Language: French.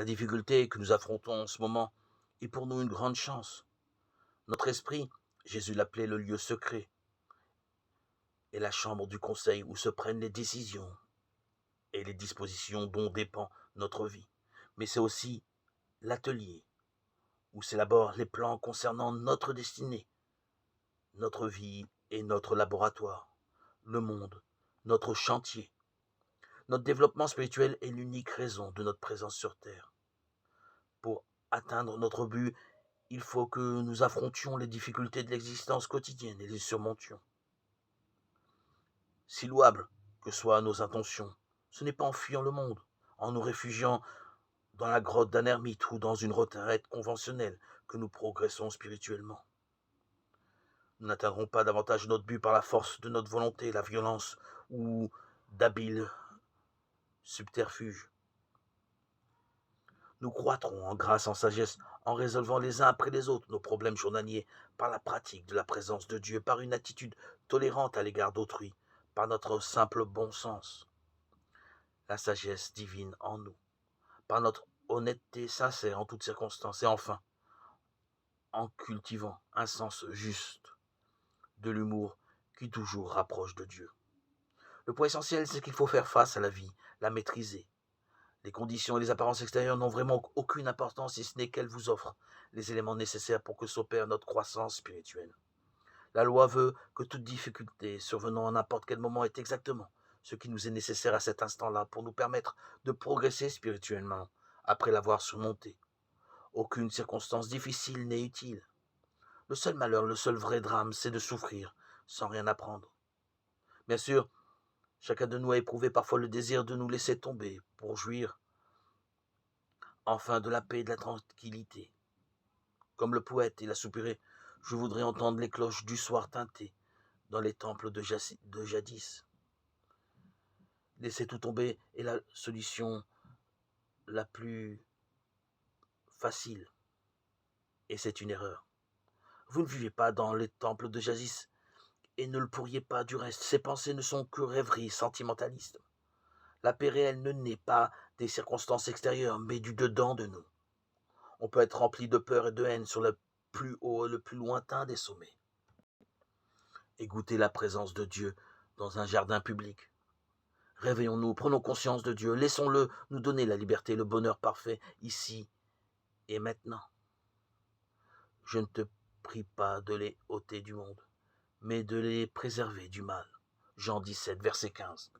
La difficulté que nous affrontons en ce moment est pour nous une grande chance. Notre esprit, Jésus l'appelait le lieu secret, est la chambre du conseil où se prennent les décisions et les dispositions dont dépend notre vie. Mais c'est aussi l'atelier où s'élaborent les plans concernant notre destinée, notre vie et notre laboratoire, le monde, notre chantier. Notre développement spirituel est l'unique raison de notre présence sur Terre. Pour atteindre notre but, il faut que nous affrontions les difficultés de l'existence quotidienne et les surmontions. Si louables que soient nos intentions, ce n'est pas en fuyant le monde, en nous réfugiant dans la grotte d'un ermite ou dans une retraite conventionnelle que nous progressons spirituellement. Nous n'atteindrons pas davantage notre but par la force de notre volonté, la violence ou d'habiles subterfuges. Nous croîtrons en grâce, en sagesse, en résolvant les uns après les autres nos problèmes journaliers par la pratique de la présence de Dieu, par une attitude tolérante à l'égard d'autrui, par notre simple bon sens, la sagesse divine en nous, par notre honnêteté sincère en toutes circonstances, et enfin, en cultivant un sens juste de l'humour qui toujours rapproche de Dieu. Le point essentiel, c'est qu'il faut faire face à la vie, la maîtriser. Les conditions et les apparences extérieures n'ont vraiment aucune importance si ce n'est qu'elles vous offrent les éléments nécessaires pour que s'opère notre croissance spirituelle. La loi veut que toute difficulté survenant à n'importe quel moment est exactement ce qui nous est nécessaire à cet instant-là pour nous permettre de progresser spirituellement après l'avoir surmonté. Aucune circonstance difficile n'est utile. Le seul malheur, le seul vrai drame, c'est de souffrir sans rien apprendre. Bien sûr, chacun de nous a éprouvé parfois le désir de nous laisser tomber pour jouir enfin de la paix et de la tranquillité. Comme le poète, il a soupiré, je voudrais entendre les cloches du soir tinter dans les temples de jadis. Laisser tout tomber est la solution la plus facile, et c'est une erreur. Vous ne vivez pas dans les temples de jadis, et ne le pourriez pas du reste. Ces pensées ne sont que rêveries sentimentalistes. La paix réelle ne naît pas des circonstances extérieures, mais du dedans de nous. On peut être rempli de peur et de haine sur le plus haut et le plus lointain des sommets, et goûter la présence de Dieu dans un jardin public. Réveillons-nous, prenons conscience de Dieu, laissons-le nous donner la liberté, le bonheur parfait, ici et maintenant. Je ne te prie pas de les ôter du monde, mais de les préserver du mal. Jean 17, verset 15.